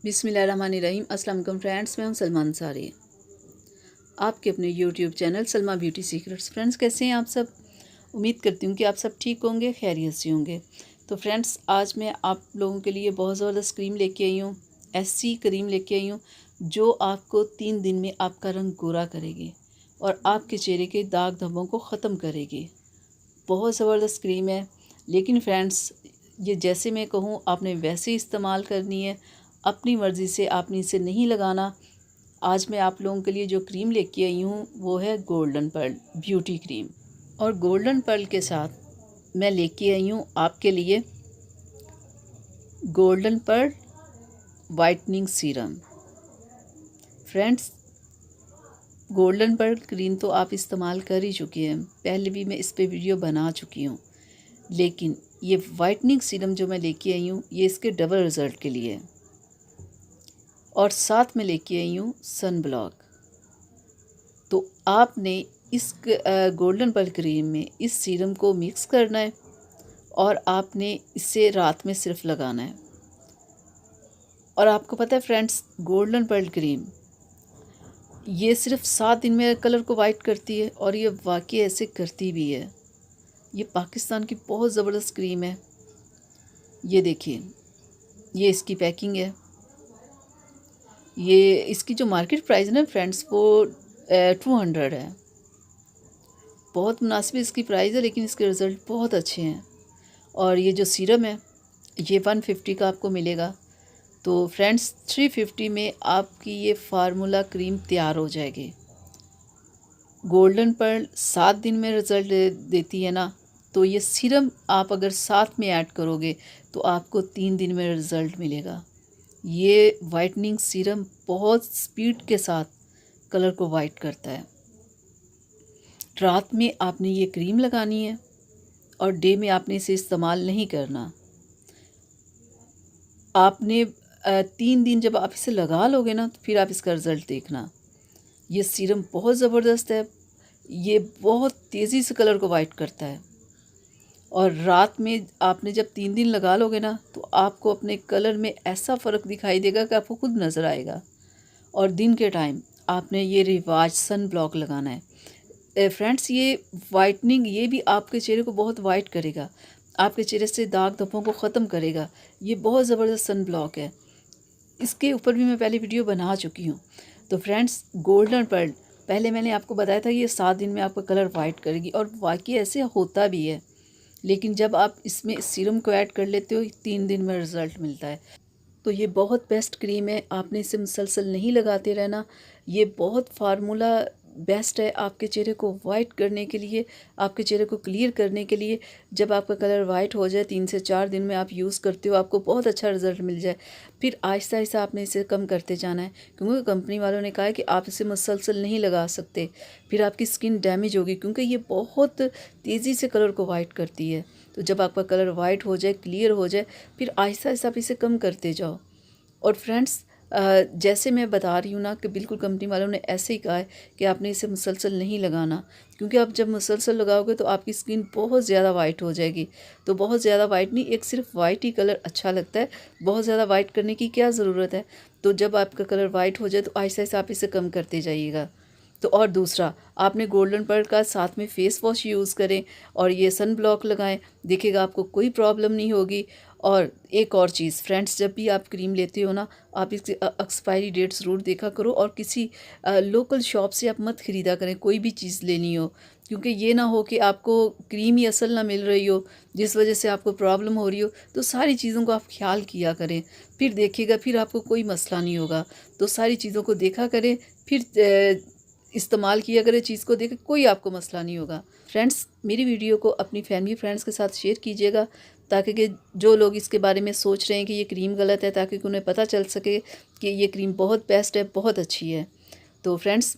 बिस्मिल्लाहिर्रहमानिर्रहीम। अस्सलाम वालेकुम फ्रेंड्स, मैं हूं सलमा अंसारी, आपके अपने YouTube channel Salma beauty secrets. Friends, कैसे हैं आप सब? उम्मीद करती हूं कि आप सब ठीक होंगे, खैरियत से होंगे। तो फ्रेंड्स, आज मैं आप लोगों के लिए बहुत ज़बरदस्त क्रीम लेके आई हूँ। ऐसी क्रीम लेके आई हूँ जो आपको 3 दिन में आपका रंग गोरा करेगी और आपके चेहरे के दाग धब्बों को ख़त्म करेगी। बहुत ज़बरदस्त क्रीम है। लेकिन फ्रेंड्स, ये जैसे मैं कहूँ आपने वैसे ही इस्तेमाल करनी है, अपनी मर्ज़ी से आपने इसे नहीं लगाना। आज मैं आप लोगों के लिए जो क्रीम लेके आई हूँ वो है गोल्डन पर्ल ब्यूटी क्रीम। और गोल्डन पर्ल के साथ मैं लेके आई हूँ आपके लिए Golden Pearl whitening serum. Friends, Golden Pearl cream तो आप इस्तेमाल कर ही चुके हैं, पहले भी मैं इस पे वीडियो बना चुकी हूँ। लेकिन ये वाइटनिंग सीरम जो मैं लेके आई हूँ ये इसके डबल रिज़ल्ट के लिए है। और साथ में लेके आई हूँ सन ब्लॉक। तो आपने इस गोल्डन पर्ल क्रीम में इस सीरम को मिक्स करना है और आपने इसे रात में सिर्फ लगाना है। और आपको पता है फ्रेंड्स, गोल्डन पर्ल क्रीम ये सिर्फ 7 दिन में कलर को वाइट करती है और ये वाकई ऐसे करती भी है। ये पाकिस्तान की बहुत ज़बरदस्त क्रीम है। ये देखिए, ये इसकी पैकिंग है। ये इसकी जो मार्केट प्राइस है ना फ्रेंड्स, वो 200 है। बहुत मुनासिब इसकी प्राइस है, लेकिन इसके रिज़ल्ट बहुत अच्छे हैं। और ये जो सीरम है ये 150 का आपको मिलेगा। तो फ्रेंड्स, 350 में आपकी ये फार्मूला क्रीम तैयार हो जाएगी। गोल्डन पर्ल 7 दिन में रिज़ल्ट देती है ना, तो ये सीरम आप अगर साथ में ऐड करोगे तो आपको 3 दिन में रिज़ल्ट मिलेगा। ये वाइटनिंग सीरम बहुत स्पीड के साथ कलर को वाइट करता है। रात में आपने ये क्रीम लगानी है और डे में आपने इसे इस्तेमाल नहीं करना। आपने 3 दिन जब आप इसे लगा लोगे ना तो फिर आप इसका रिज़ल्ट देखना। ये सीरम बहुत ज़बरदस्त है। ये बहुत तेज़ी से कलर को वाइट करता है। और रात में आपने जब 3 दिन लगा लोगे ना तो आपको अपने कलर में ऐसा फ़र्क दिखाई देगा कि आपको खुद नज़र आएगा। और दिन के टाइम आपने ये रिवाज सन ब्लॉक लगाना है। फ्रेंड्स, ये वाइटनिंग ये भी आपके चेहरे को बहुत वाइट करेगा, आपके चेहरे से दाग धब्बों को ख़त्म करेगा। ये बहुत ज़बरदस्त सन ब्लॉक है। इसके ऊपर भी मैं पहले वीडियो बना चुकी हूँ। तो फ्रेंड्स, गोल्डन पर्ल पहले मैंने आपको बताया था कि ये 7 दिन में आपका कलर वाइट करेगी और वाकई ऐसे होता भी है। लेकिन जब आप इसमें सीरम को ऐड कर लेते हो 3 दिन में रिज़ल्ट मिलता है। तो ये बहुत बेस्ट क्रीम है, आपने इसे मुसलसल नहीं लगाते रहना। ये बहुत फार्मूला बेस्ट है आपके चेहरे को वाइट करने के लिए, आपके चेहरे को क्लियर करने के लिए। जब आपका कलर वाइट हो जाए 3 से 4 दिन में आप यूज़ करते हो, आपको बहुत अच्छा रिज़ल्ट मिल जाए, फिर आहिस्ता आहिस्ता आपने इसे कम करते जाना है। क्योंकि कंपनी वालों ने कहा है कि आप इसे मुसलसल नहीं लगा सकते, फिर आपकी स्किन डैमेज होगी, क्योंकि ये बहुत तेज़ी से कलर को वाइट करती है। तो जब आपका कलर वाइट हो जाए, क्लियर हो जाए, फिर आहिस्ता आहिस्ता आप इसे कम करते जाओ। और फ्रेंड्स, जैसे मैं बता रही हूँ ना कि बिल्कुल कंपनी वालों ने ऐसे ही कहा है कि आपने इसे मुसलसल नहीं लगाना, क्योंकि आप जब मुसलसल लगाओगे तो आपकी स्किन बहुत ज़्यादा वाइट हो जाएगी। तो बहुत ज़्यादा वाइट नहीं, एक सिर्फ वाइट ही कलर अच्छा लगता है, बहुत ज़्यादा वाइट करने की क्या ज़रूरत है। तो जब आपका कलर वाइट हो जाए तो आहिस्ता आहिस्ता आप इसे कम करते जाइएगा। तो और दूसरा, आपने गोल्डन पर्ल का साथ में फ़ेस वॉश यूज़ करें और ये सन ब्लॉक लगाएं, देखिएगा आपको कोई प्रॉब्लम नहीं होगी। और एक और चीज़ फ्रेंड्स, जब भी आप क्रीम लेते हो ना, आप इसकी एक्सपायरी डेट ज़रूर देखा करो और किसी लोकल शॉप से आप मत ख़रीदा करें कोई भी चीज़ लेनी हो, क्योंकि ये ना हो कि आपको क्रीम ही असल ना मिल रही हो जिस वजह से आपको प्रॉब्लम हो रही हो। तो सारी चीज़ों को आप ख्याल किया करें, फिर देखिएगा फिर आपको कोई मसला नहीं होगा। तो सारी चीज़ों को देखा करें, फिर इस्तेमाल किया करें चीज़ को, देख कोई आपको मसला नहीं होगा। फ्रेंड्स, मेरी वीडियो को अपनी फैमिली फ्रेंड्स के साथ शेयर कीजिएगा, ताकि कि जो लोग इसके बारे में सोच रहे हैं कि ये क्रीम गलत है, ताकि उन्हें पता चल सके कि ये क्रीम बहुत बेस्ट है, बहुत अच्छी है। तो फ्रेंड्स,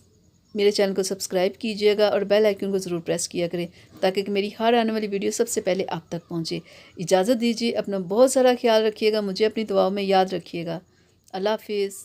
मेरे चैनल को सब्सक्राइब कीजिएगा और बेल आइकन को ज़रूर प्रेस किया करें, ताकि कि मेरी हर आने वाली वीडियो सबसे पहले आप तक पहुँचे। इजाज़त दीजिए, अपना बहुत सारा ख्याल रखिएगा, मुझे अपनी दुआओं में याद रखिएगा। अल्लाह हाफिज़।